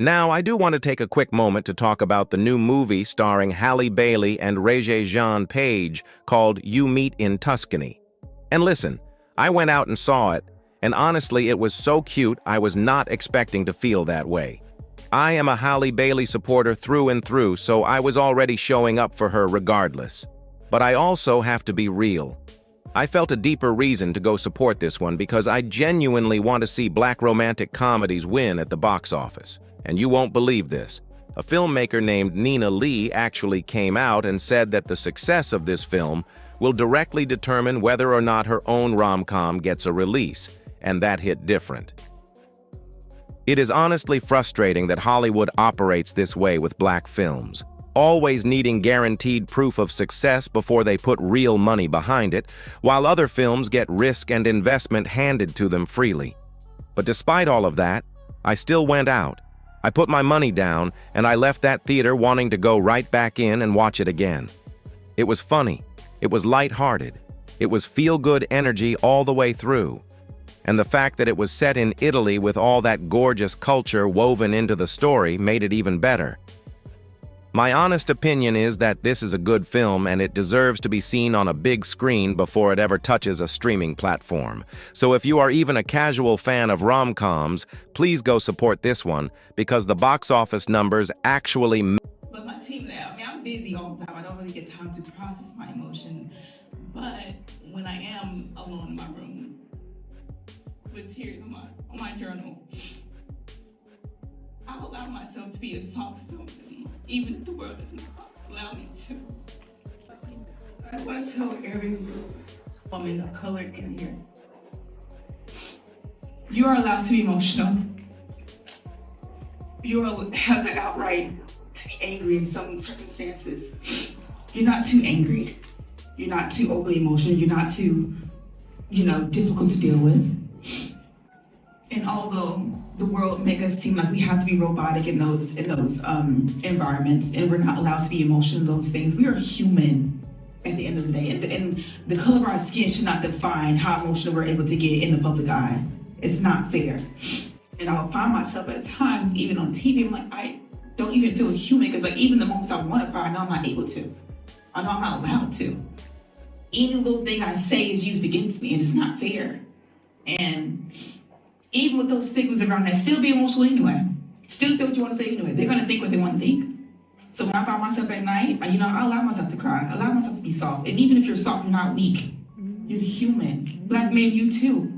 Now, I do want to take a quick moment to talk about the new movie starring Halle Bailey and Rege called You Meet in Tuscany. And listen, I went out and saw it, and honestly, it was so cute I was not expecting to feel that way. I am a Halle Bailey supporter through and through, so I was already showing up for her regardless. But I also have to be real. I felt a deeper reason to go support this one because I genuinely want to see black romantic comedies win at the box office. And you won't believe this. A filmmaker named Nina Lee actually came out and said that the success of this film will directly determine whether or not her own rom-com gets a release, and that hit different. It is honestly frustrating that Hollywood operates this way with black films, always needing guaranteed proof of success before they put real money behind it, while other films get risk and investment handed to them freely. But despite all of that, I still went out. I put my money down, and I left that theater wanting to go right back in and watch it again. It was funny. It was lighthearted. It was feel-good energy all the way through. And the fact that it was set in Italy with all that gorgeous culture woven into the story made it even better. My honest opinion is that this is a good film and it deserves to be seen on a big screen before it ever touches a streaming platform. So if you are even a casual fan of rom-coms, please go support this one because the box office numbers actually But my team now, I'm busy all the time. I don't really get time to process my emotion. But when I am alone in my room with tears on my journal, I allow myself to be a soft stone, even if the world doesn't allow me to. I want to tell every woman of color in here, you are allowed to be emotional. You have the outright to be angry in some circumstances. You're not too angry. You're not too overly emotional. You're not too, difficult to deal with. And although the world makes us seem like we have to be robotic in those environments, and we're not allowed to be emotional in those things, we are human at the end of the day. And the color of our skin should not define how emotional we're able to get in the public eye. It's not fair. And I'll find myself at times, even on TV, I'm like, I don't even feel human, because even the moments I want to cry, I know I'm not able to. I know I'm not allowed to. Any little thing I say is used against me, and it's not fair. And even with those stigmas around that, still be emotional anyway. Still say what you want to say anyway. They're going to think what they want to think. So when I find myself at night, I allow myself to cry. I allow myself to be soft. And even if you're soft, you're not weak. You're human. Black men, you too.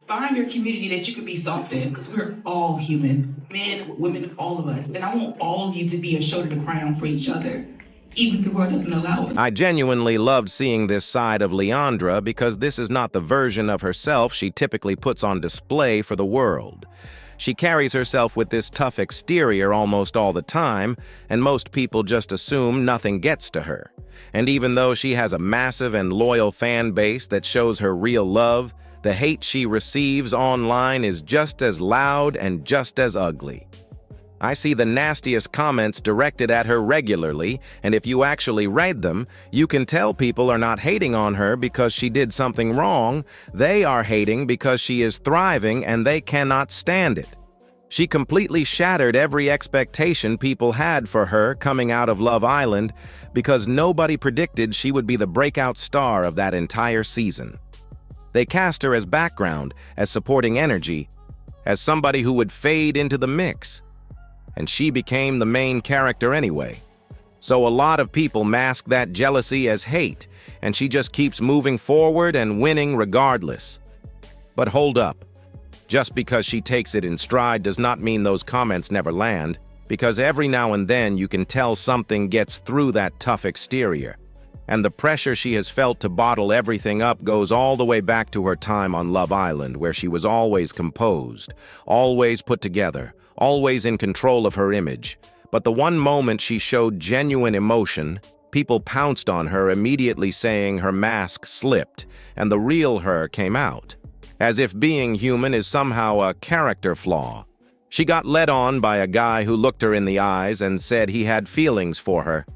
Find your community that you can be soft in, because we're all human. Men, women, all of us. And I want all of you to be a shoulder to cry on for each other, even if the world doesn't allow us. I genuinely loved seeing this side of Leandra because this is not the version of herself she typically puts on display for the world. She carries herself with this tough exterior almost all the time, and most people just assume nothing gets to her. And even though she has a massive and loyal fan base that shows her real love, the hate she receives online is just as loud and just as ugly. I see the nastiest comments directed at her regularly, and if you actually read them, you can tell people are not hating on her because she did something wrong. They are hating because she is thriving and they cannot stand it. She completely shattered every expectation people had for her coming out of Love Island because nobody predicted she would be the breakout star of that entire season. They cast her as background, as supporting energy, as somebody who would fade into the mix. And she became the main character anyway. So a lot of people mask that jealousy as hate, and she just keeps moving forward and winning regardless. But hold up. Just because she takes it in stride does not mean those comments never land, because every now and then you can tell something gets through that tough exterior. And the pressure she has felt to bottle everything up goes all the way back to her time on Love Island, where she was always composed, always put together, always in control of her image. But the one moment she showed genuine emotion, people pounced on her, immediately saying her mask slipped and the real her came out, as if being human is somehow a character flaw. She got led on by a guy who looked her in the eyes and said he had feelings for her,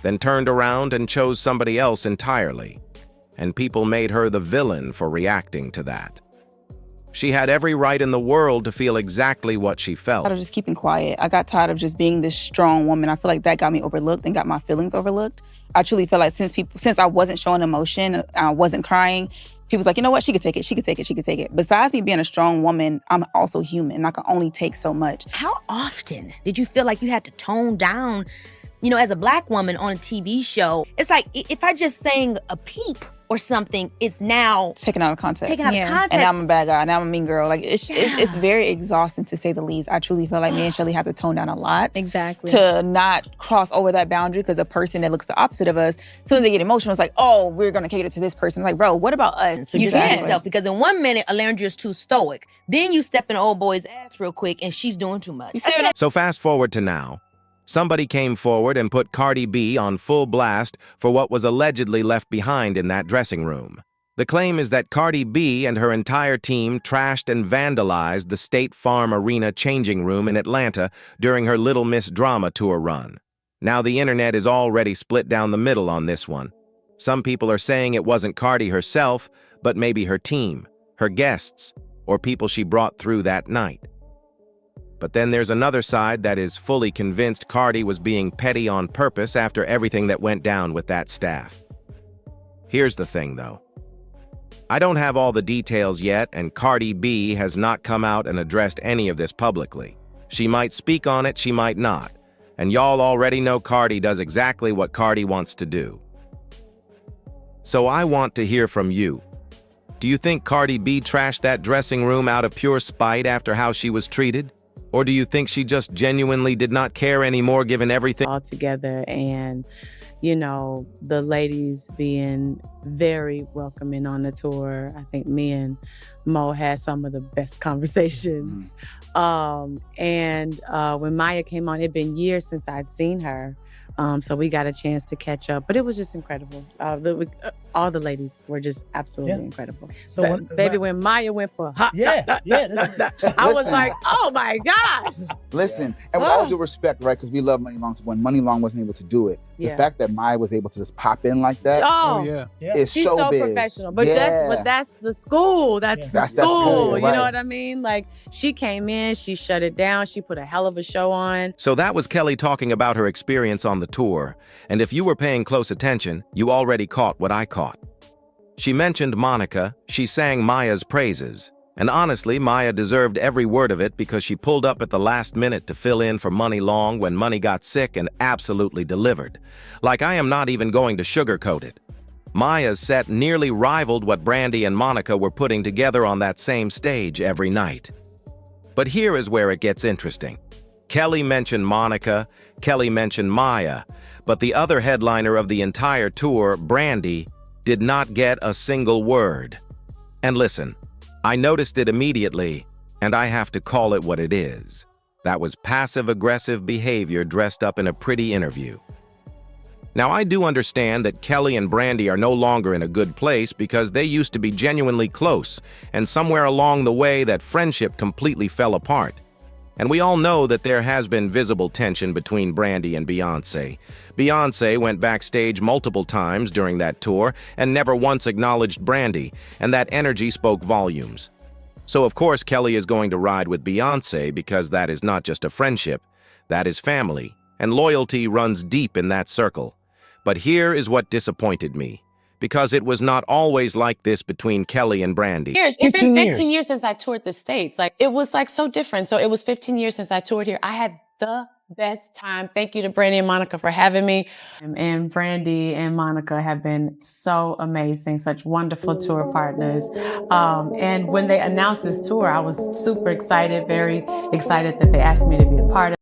then turned around and chose somebody else entirely, and people made her the villain for reacting to that. She had every right in the world to feel exactly what she felt. I was just keeping quiet. I got tired of just being this strong woman. I feel like that got me overlooked and got my feelings overlooked. I truly feel like since I wasn't showing emotion, I wasn't crying, people was like, you know what, she could take it, she could take it, she could take it. Besides me being a strong woman, I'm also human. I can only take so much. How often did you feel like you had to tone down, as a Black woman on a TV show? It's like, if I just sang a peep or something, it's now taken out of context. Taken out of context. And now I'm a bad guy. Now I'm a mean girl. Like it's very exhausting, to say the least. I truly feel like me and Shelly have to tone down a lot. Exactly. To not cross over that boundary, because a person that looks the opposite of us, as soon as they get emotional, it's like, oh, we're gonna cater to this person. Like, bro, what about us? So you get yourself, because in 1 minute, Olandria's too stoic. Then you step in an old boy's ass real quick and she's doing too much. So fast forward to now. Somebody came forward and put Cardi B on full blast for what was allegedly left behind in that dressing room. The claim is that Cardi B and her entire team trashed and vandalized the State Farm Arena changing room in Atlanta during her Little Miss Drama tour run. Now the internet is already split down the middle on this one. Some people are saying it wasn't Cardi herself, but maybe her team, her guests, or people she brought through that night. But then there's another side that is fully convinced Cardi was being petty on purpose after everything that went down with that staff. Here's the thing, though. I don't have all the details yet, and Cardi B has not come out and addressed any of this publicly. She might speak on it, she might not. And y'all already know Cardi does exactly what Cardi wants to do. So I want to hear from you. Do you think Cardi B trashed that dressing room out of pure spite after how she was treated? Or do you think she just genuinely did not care anymore given everything all together, and the ladies being very welcoming on the tour? I think me and Mo had some of the best conversations. And when Maya came on, it had been years since I'd seen her. So we got a chance to catch up, but it was just incredible. All the ladies were just absolutely incredible. So when Maya went for I was like, oh my God. Listen, and with all due respect, right, because we love Money Long, when Money Long wasn't able to do it, the fact that Maya was able to just pop in like that, is she's so professional. But that's the school. That's the school. Right. You know what I mean? Like, she came in, she shut it down, she put a hell of a show on. So that was Kelly talking about her experience on the tour, and if you were paying close attention, you already caught what I caught. She mentioned Monica, she sang Maya's praises, and honestly, Maya deserved every word of it because she pulled up at the last minute to fill in for Money Long when Money got sick and absolutely delivered. Like, I am not even going to sugarcoat it. Maya's set nearly rivaled what Brandy and Monica were putting together on that same stage every night. But here is where it gets interesting. Kelly mentioned Monica, Kelly mentioned Maya, but the other headliner of the entire tour, Brandy, did not get a single word. And listen, I noticed it immediately, and I have to call it what it is. That was passive-aggressive behavior dressed up in a pretty interview. Now, I do understand that Kelly and Brandy are no longer in a good place because they used to be genuinely close, and somewhere along the way that friendship completely fell apart. And we all know that there has been visible tension between Brandy and Beyoncé. Beyoncé went backstage multiple times during that tour and never once acknowledged Brandy, and that energy spoke volumes. So of course Kelly is going to ride with Beyoncé because that is not just a friendship, that is family, and loyalty runs deep in that circle. But here is what disappointed me, because it was not always like this between Kelly and Brandy. It's been 15 years since I toured the States. Like, it was like so different. So it was 15 years since I toured here. I had the best time. Thank you to Brandy and Monica for having me. And Brandy and Monica have been so amazing, such wonderful tour partners. And when they announced this tour, I was super excited, very excited that they asked me to be a part of it.